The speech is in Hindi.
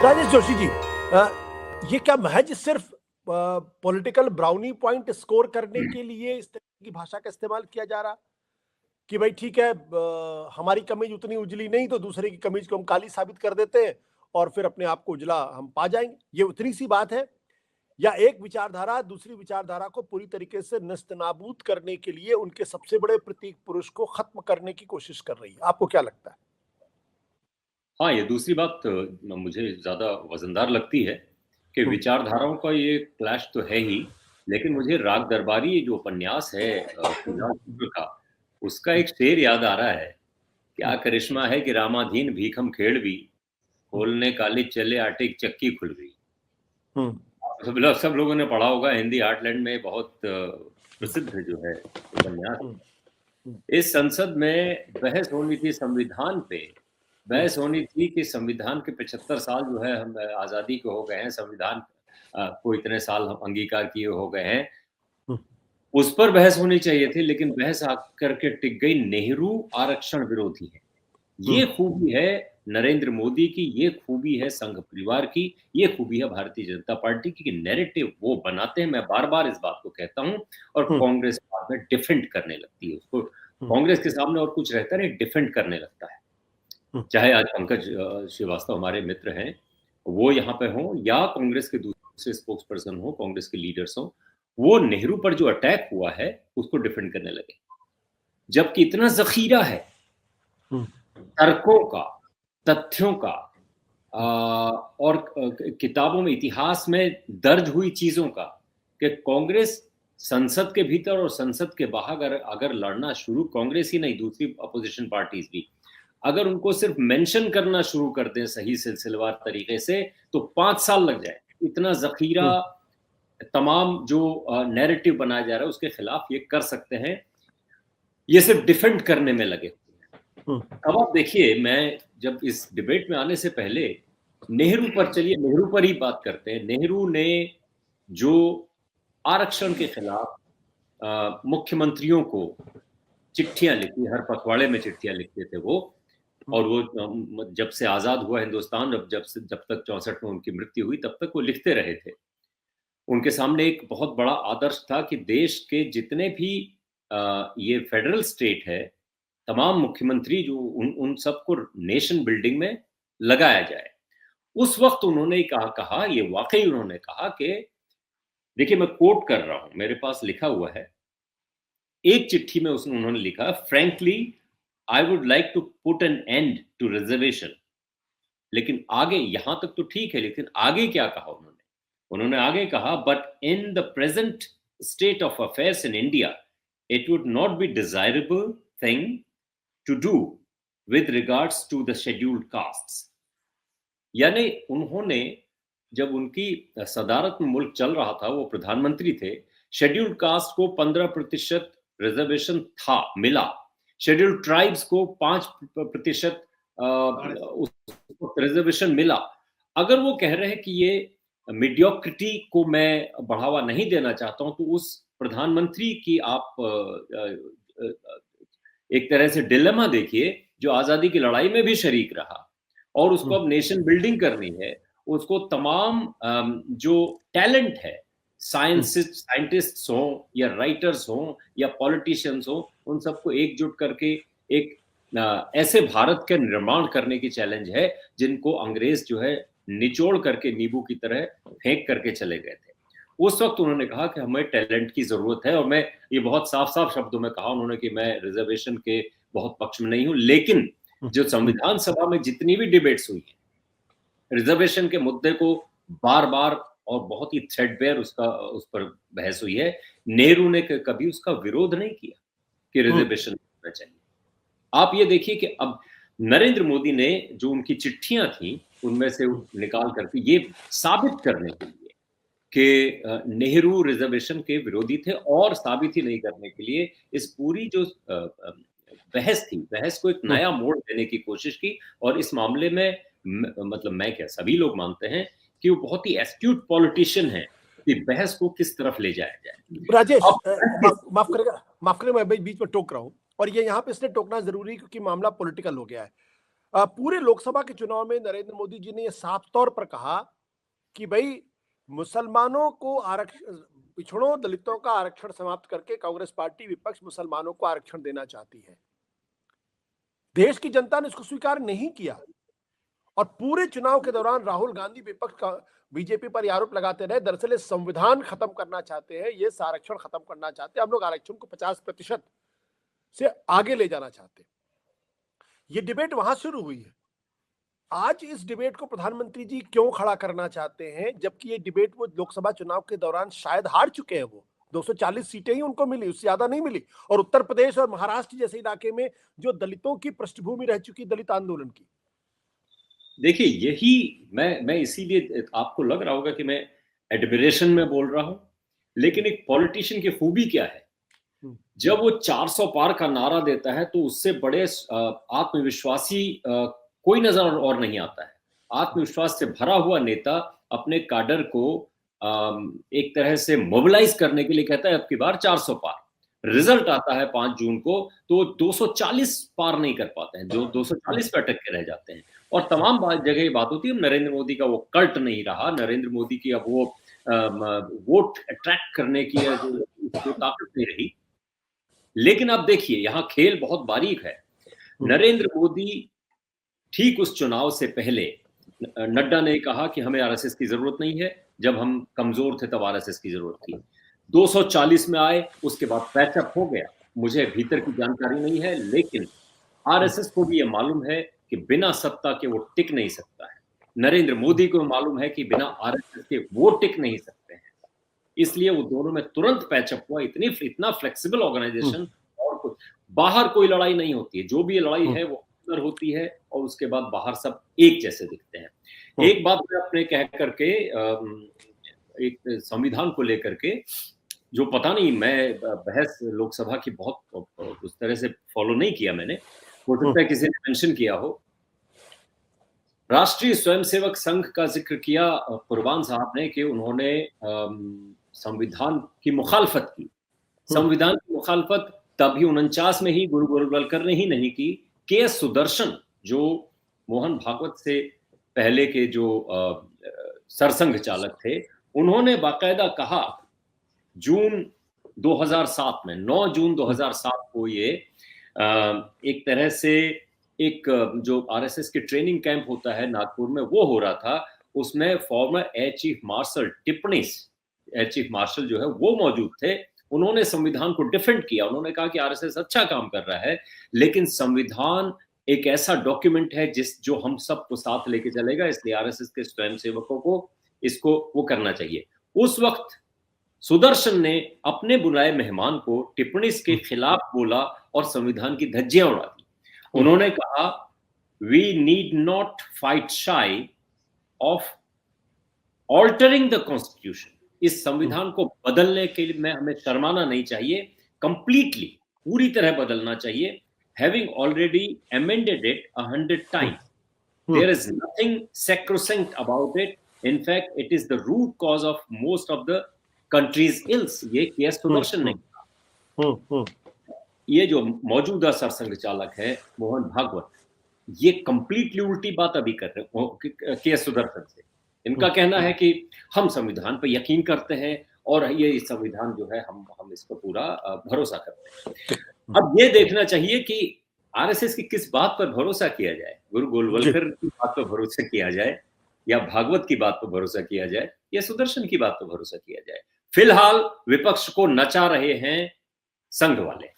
राजेश जोशी जी, ये क्या महज सिर्फ पॉलिटिकल ब्राउनी पॉइंट स्कोर करने के लिए इस तरह की भाषा का इस्तेमाल किया जा रहा कि भाई ठीक है, हमारी कमीज उतनी उजली नहीं तो दूसरे की कमीज को हम काली साबित कर देते हैं और फिर अपने आप को उजला हम पा जाएंगे, ये उतनी सी बात है? या एक विचारधारा दूसरी विचारधारा को पूरी तरीके से नस्तनाबूद करने के लिए उनके सबसे बड़े प्रतीक पुरुष को खत्म करने की कोशिश कर रही है? आपको क्या लगता है? हाँ, ये दूसरी बात मुझे ज़्यादा वज़नदार लगती है कि हम्म, विचारधाराओं का ये क्लैश तो है ही, लेकिन मुझे राग दरबारी जो उपन्यास है श्रीलाल शुक्ल का, उसका हम्म, एक शेर याद आ रहा है, क्या हम्म, करिश्मा है कि रामाधीन भीखम खेड़वी, हम्म, खोलने काली चले आटे की चक्की खुल गई। हम्म, सब लोगों ने पढ़ा होगा, हिंदी हार्टलैंड में बहुत प्रसिद्ध जो है उपन्यास। हम्म, हम्म, इस संसद में बहस होनी थी संविधान पे, हम्म, बहस होनी थी कि संविधान के 75 साल जो है हम आज़ादी को हो गए हैं, संविधान को इतने साल हम अंगीकार किए हो गए हैं, हम्म, उस पर बहस होनी चाहिए थी, लेकिन बहस आकर के टिक गई नेहरू आरक्षण विरोधी है। ये हम्म, खूबी है नरेंद्र मोदी की, ये खूबी है संघ परिवार की, ये खूबी है भारतीय जनता पार्टी की कि नैरेटिव वो बनाते हैं, मैं बार-बार इस बात को कहता हूँ, और हम्म, कांग्रेस बाद में डिफेंड करने लगती है उसको। हम्म, कांग्रेस के सामने और कुछ रहता नहीं, डिफेंड करने लगता है। हम्म, चाहे आज पंकज श्रीवास्तव हमारे मित्र हैं, वो यहाँ पे हों या कांग्रेस के दूसरे स्पोक्स पर्सन हो, कांग्रेस के लीडर्स हों, वो नेहरू पर जो अटैक हुआ है, उसको डिफेंड करने लगे। जबकि इतना ज़ख़ीरा है हम्म, तर्कों का, तथ्यों का, और किताबों में, इतिहास में दर्ज हुई चीज़ों का, कि कांग्रेस संसद के भीतर और संसद के बाहर अगर अगर लड़ना शुरू, कांग्रेस ही नहीं दूसरी अपोजिशन पार्टीज भी, अगर उनको सिर्फ मेंशन करना शुरू कर दें सही सिलसिलेवार तरीके से, तो 5 साल लग जाए। इतना ज़ख़ीरा हम्म, तमाम जो नैरेटिव बनाया जा रहा है उसके खिलाफ ये कर सकते हैं। ये सिर्फ डिफेंड करने में लगे। हम्म, अब आप देखिए, मैं जब इस डिबेट में आने से पहले नेहरू पर, चलिए नेहरू पर ही बात करते हैं। नेहरू ने जो आरक्षण के खिलाफ मुख्यमंत्रियों को चिट्ठियां लिखी, हर पखवाड़े में चिट्ठियां लिखते थे वो, और वो जब से आजाद हुआ हिंदुस्तान, जब तक 64 में उनकी मृत्यु हुई, तब तक वो लिखते रहे थे। उनके सामने एक बहुत बड़ा आदर्श था कि देश के जितने भी ये फेडरल स्टेट है, तमाम मुख्यमंत्री जो उन उन सबको नेशन बिल्डिंग में लगाया जाए। उस वक्त उन्होंने कहा, ये वाकई उन्होंने कहा कि, देखिए मैं कोट कर रहा हूं, मेरे पास लिखा हुआ है, एक चिट्ठी में उसने उन्होंने लिखा, frankly I would like to put an end to reservation. लेकिन आगे यहां तक तो ठीक है, लेकिन आगे क्या कहा उन्होंने? उन्होंने आगे कहा, but in the present state of affairs in India it would not be desirable thing to do with regards to the scheduled castes. यानी उन्होंने, जब उनकी सदारत में मुल्क चल रहा था, वो प्रधानमंत्री थे, शेड्यूल्ड कास्ट को 15% रिजर्वेशन था, मिला। शेड्यूल्ड ट्राइब्स को 5% रिजर्वेशन मिला। अगर वो कह रहे हैं कि ये मीडियोक्रिटी को मैं बढ़ावा नहीं देना चाहता हूं, तो उस प्रधानमंत्री की आप एक तरह से डिलेमा देखिए, जो आजादी की लड़ाई में भी शरीक रहा, और उसको हम्म, अब नेशन बिल्डिंग करनी है। उसको तमाम जो टैलेंट है, हम्म, साइंटिस्ट्स हों या राइटर्स हों या पॉलिटिशियंस हों, उन सबको एकजुट करके एक ऐसे भारत का निर्माण करने की चैलेंज है जिनको अंग्रेज जो है निचोड़ करके नींबू की तरह फेंक करके चले गए थे। उस वक्त उन्होंने कहा कि हमें टैलेंट की जरूरत है, और मैं ये बहुत साफ साफ शब्दों में कहा उन्होंने कि मैं रिजर्वेशन के बहुत पक्ष में नहीं हूं, लेकिन हम्म, जो संविधान सभा में जितनी भी डिबेट्स हुई है, रिजर्वेशन के मुद्दे को बार बार और बहुत ही थ्रेडबेयर उसका उस पर बहस हुई है। नेहरू ने कभी उसका विरोध नहीं किया कि हम्म, रिजर्वेशन होना चाहिए। आप ये देखिए कि अब नरेंद्र मोदी ने जो उनकी चिट्ठियां थी, उनमें से निकाल करके ये साबित करने के लिए कि नेहरू रिजर्वेशन के विरोधी थे, और साबित ही नहीं करने के लिए इस पूरी जो बहस थी, बहस को एक हम्म, नया मोड़ देने की कोशिश की। और इस मामले में मतलब मैं क्या, सभी लोग मानते हैं कि वो बहुत ही एस्ट्यूट पॉलिटिशियन है कि बहस को किस तरफ ले जाया जाए। राजेश, अब माफ करेगा, मैं बीच में टोक रहा हूं और ये यहाँ पे इसलिए टोकना जरूरी है क्योंकि मामला पॉलिटिकल हो गया है। पूरे लोकसभा के चुनाव में नरेंद्र मोदी जी ने यह साफ तौर पर कहा कि भाई मुसलमानों को आरक्षण, पिछड़ों दलितों का आरक्षण समाप्त करके कांग्रेस पार्टी विपक्ष मुसलमानों को आरक्षण देना चाहती है। देश की जनता ने इसको स्वीकार नहीं किया और पूरे चुनाव के दौरान राहुल गांधी विपक्ष का बीजेपी पर आरोप लगाते रहे, दरअसल संविधान खत्म करना चाहते हैं, ये आरक्षण खत्म करना चाहते हैं, हम लोग आरक्षण को 50% से आगे ले जाना चाहते हैं। ये डिबेट वहां शुरू हुई है। आज इस डिबेट को प्रधानमंत्री जी क्यों खड़ा करना चाहते हैं, जबकि ये डिबेट वो लोकसभा चुनाव के दौरान शायद हार चुके हैं। वो 240 सीटें ही उनको मिली, उससे ज्यादा नहीं मिली। और उत्तर प्रदेश और महाराष्ट्र जैसे इलाके में जो दलितों की पृष्ठभूमि रह चुकी दलित आंदोलन की। देखिए, यही मैं इसीलिए आपको लग रहा होगा कि मैं एडमिरेशन में बोल रहा हूं, लेकिन एक पॉलिटिशियन की खूबी क्या है, जब वो 400 पार का नारा देता है तो उससे बड़े आत्मविश्वासी कोई नजर और नहीं आता है। आत्मविश्वास से भरा हुआ नेता अपने काडर को एक तरह से मोबिलाइज करने के लिए कहता है अब की बार 400 पार। रिजल्ट आता है 5 जून को तो 240 पार नहीं कर पाते हैं, जो 240 पे अटक के रह जाते हैं। और तमाम जगह ये बात होती है नरेंद्र मोदी का वो कल्ट नहीं रहा, नरेंद्र मोदी की अब वो वोट अट्रैक्ट करने की जो ताकत नहीं रही। लेकिन अब देखिए यहाँ खेल बहुत बारीक है। नरेंद्र मोदी ठीक उस चुनाव से पहले नड्डा ने कहा कि हमें आरएसएस की जरूरत नहीं है, जब हम कमजोर थे तब आरएसएस की जरूरत थी। 240 में आए, उसके बाद पैचअप हो गया। मुझे भीतर की जानकारी नहीं है, लेकिन आरएसएस को भी यह मालूम है कि बिना सत्ता के वो टिक नहीं सकता है। नरेंद्र मोदी को मालूम है कि बिना आरएसएस के वो टिक नहीं सकते हैं। इसलिए वो दोनों में तुरंत पैचअप हुआ। इतना फ्लेक्सिबल ऑर्गेनाइजेशन, और कुछ बाहर कोई लड़ाई नहीं होती है। जो भी लड़ाई है वो अंदर होती है और उसके बाद बाहर सब एक जैसे दिखते हैं। एक बात मैं अपने कह करके एक संविधान को लेकर के, जो पता नहीं, मैं बहस लोकसभा की बहुत उस तरह से फॉलो नहीं किया मैंने, हो सकता है किसी ने मेंशन किया हो। राष्ट्रीय स्वयंसेवक संघ का जिक्र किया कुर्बान साहब ने कि उन्होंने संविधान की मुखालफत की। संविधान की मुखालफत तभी 49 में ही गुरु गोलवलकर ने ही नहीं की। के.एस. सुदर्शन जो मोहन भागवत से पहले के जो सरसंघ चालक थे, उन्होंने बाकायदा कहा जून 2007 में, 9 जून 2007 को ये एक तरह से एक जो आरएसएस के ट्रेनिंग कैंप होता है नागपुर में, वो हो रहा था। उसमें former air chief marshal Tipnis, air chief marshal जो है वो मौजूद थे। उन्होंने संविधान को डिफेंड किया। उन्होंने कहा कि आरएसएस अच्छा काम कर रहा है, लेकिन संविधान एक ऐसा डॉक्यूमेंट है जो हम सबको साथ लेके चलेगा, इसलिए आरएसएस के स्वयंसेवकों को इसको वो करना चाहिए। उस वक्त सुदर्शन ने अपने बुलाए मेहमान को टिप्पणीस के खिलाफ बोला और संविधान की धज्जियां उड़ा दी। उन्होंने कहा we need not fight shy of altering the constitution. इस संविधान को बदलने के लिए हमें शर्माना नहीं चाहिए, कंप्लीटली पूरी तरह बदलना चाहिए। Having already amended it 100 times, there is nothing sacrosanct about it. In fact, it is the root cause of most of the country's ills. ये के.एस. सुदर्शन ने कहा। ये जो मौजूदा सरसंघ चालक है मोहन भागवत, ये कंप्लीटली उल्टी बात अभी कर रहे हैं के.एस. सुदर्शन से। इनका कहना है कि हम संविधान पर यकीन करते हैं और ये संविधान जो है हम इस पर पूरा भरोसा करते हैं। अब ये देखना चाहिए कि आरएसएस की किस बात पर भरोसा किया जाए, गुरु गोलवलकर की बात पर भरोसा किया जाए या भागवत की बात पर भरोसा किया जाए या सुदर्शन की बात पर भरोसा किया जाए। फिलहाल विपक्ष को नचा रहे हैं संघ वाले।